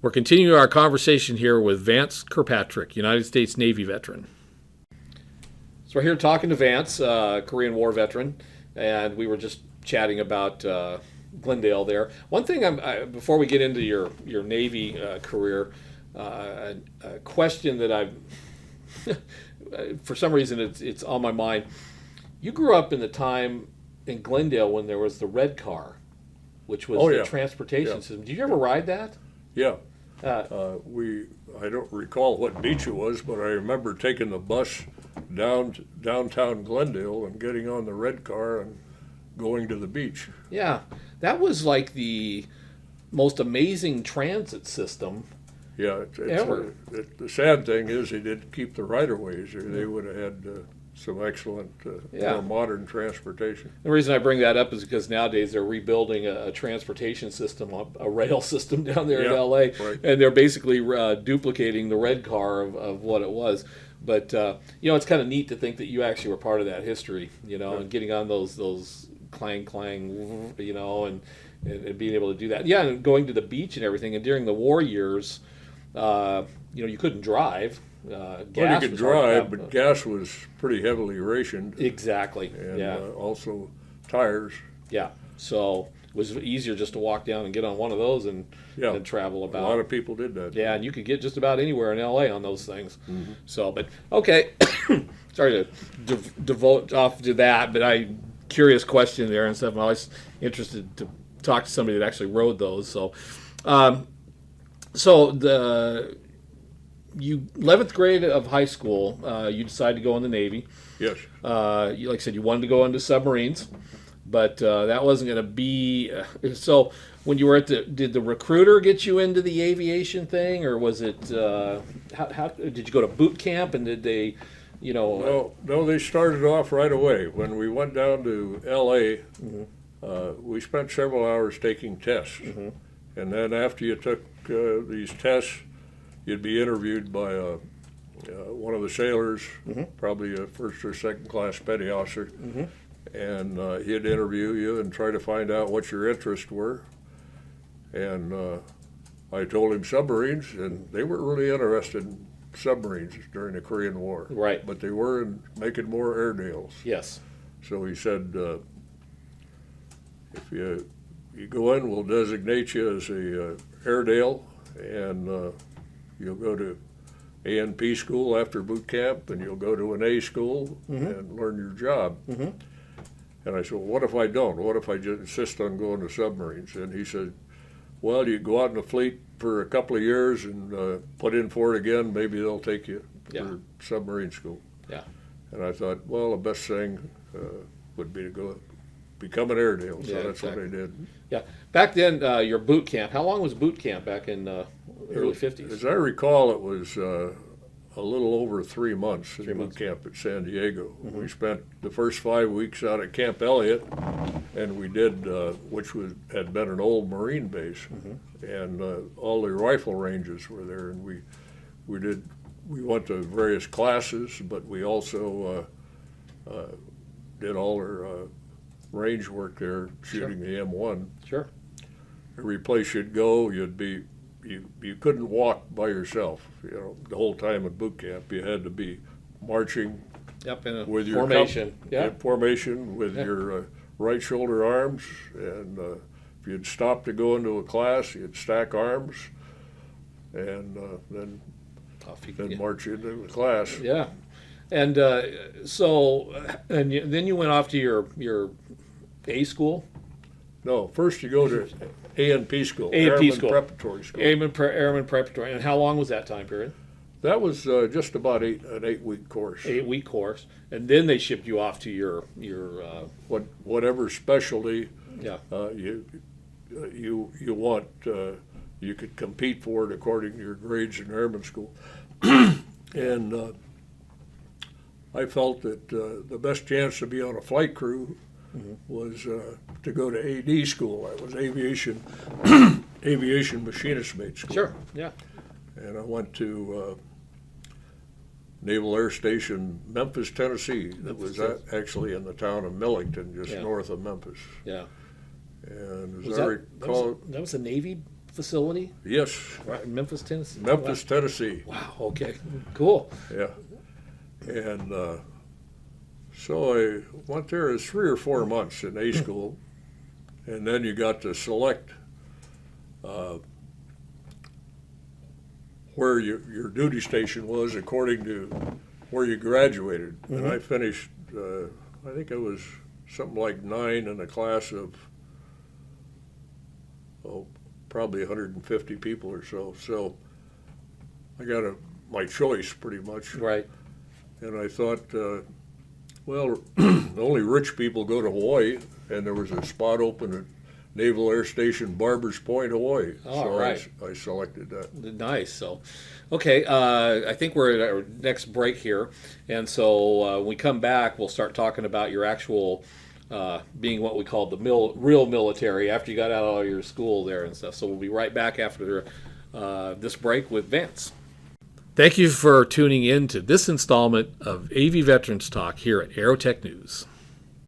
We're continuing our conversation here with Vance Kirkpatrick, United States Navy veteran. So we're here talking to Vance, Korean War veteran, and we were just chatting about Glendale there. One thing, before we get into your Navy career, a question that I've, for some reason it's on my mind. You grew up in the time in Glendale when there was the red car, which was the transportation system. Did you ever ride that? Yeah. I don't recall what beach it was, but I remember taking the bus down to downtown Glendale and getting on the red car and going to the beach. Yeah, that was like the most amazing transit system ever. The sad thing is they didn't keep the right-of-ways, or they would have had some excellent, more modern transportation. The reason I bring that up is because nowadays they're rebuilding a transportation system, a rail system down there in LA, right. And they're basically duplicating the red car of what it was. But it's kind of neat to think that you actually were part of that history, and getting on those clang, and being able to do that. Yeah, and going to the beach and everything. And during the war years, you couldn't drive. You could drive, but gas was pretty heavily rationed. Exactly. And also tires. Yeah. So it was easier just to walk down and get on one of those and travel about. A lot of people did that. Yeah, and you could get just about anywhere in LA on those things. Mm-hmm. So, but okay. Sorry to devote off to that, but curious question there and stuff. I'm always interested to talk to somebody that actually rode those. So, you 11th grade of high school, you decided to go in the Navy. Yes. Like I said, you wanted to go into submarines, but that wasn't going to be. So when you were did the recruiter get you into the aviation thing, or was it? How did you go to boot camp, and did they? No, they started off right away. When we went down to L.A., we spent several hours taking tests, and then after you took these tests, you'd be interviewed by one of the sailors, probably a first or second class petty officer, and he'd interview you and try to find out what your interests were. And I told him submarines, and they were really interested in submarines during the Korean War. Right. But they were in making more Airedales. Yes. So he said, if you go in, we'll designate you as a Airedale, and you'll go to A&P school after boot camp, and you'll go to an A school and learn your job. And I said, well, what if I don't? What if I just insist on going to submarines? And he said, well, you go out in the fleet for a couple of years and put in for it again. Maybe they'll take you for submarine school. Yeah. And I thought, well, the best thing would be to go become an Airedale. So that's what I did. Yeah. Back then, your boot camp, how long was boot camp back in early 50s? As I recall, it was a little over 3 months in boot camp at San Diego. We spent the first 5 weeks out at Camp Elliott, and we did, which had been an old Marine base, and all the rifle ranges were there, and we went to various classes, but we also did all our range work there, shooting the M1. Sure. Every place you'd go, you couldn't walk by yourself, the whole time at boot camp. You had to be marching in a with your formation. in formation with your right shoulder arms, and if you'd stop to go into a class, you'd stack arms, and then march into the class. Yeah. And then you went off to your A school? No, first you go to A&P school, A&P school. Preparatory School. Airman Preparatory. And how long was that time period? That was just about an 8-week course. 8-week course. And then they shipped you off to your whatever specialty yeah. You want, you could compete for it according to your grades in airman school. And I felt that the best chance to be on a flight crew was to go to AD school. That was aviation machinist mate school. Sure, yeah. And I went to Naval Air Station, Memphis, Tennessee. That was Tennessee. actually in the town of Millington, just north of Memphis. Yeah. And as I recall, that was a Navy facility? Yes, Right, in Memphis, Tennessee. Memphis, Tennessee. Wow. Okay. Cool. Yeah. And so I went there as 3 or 4 months in A school, and then you got to select where your duty station was according to where you graduated. And I finished, I think I was something like 9 in a class of, probably 150 people or so. So I got my choice pretty much. Right. And I thought, well, only rich people go to Hawaii, and there was a spot open at Naval Air Station, Barbers Point, Hawaii. All right. I selected that. Nice. So, okay, I think we're at our next break here, and so when we come back, we'll start talking about your actual being what we call the real military after you got out of your school there and stuff. So we'll be right back after this break with Vance. Thank you for tuning in to this installment of AV Veterans Talk here at Aerotech News.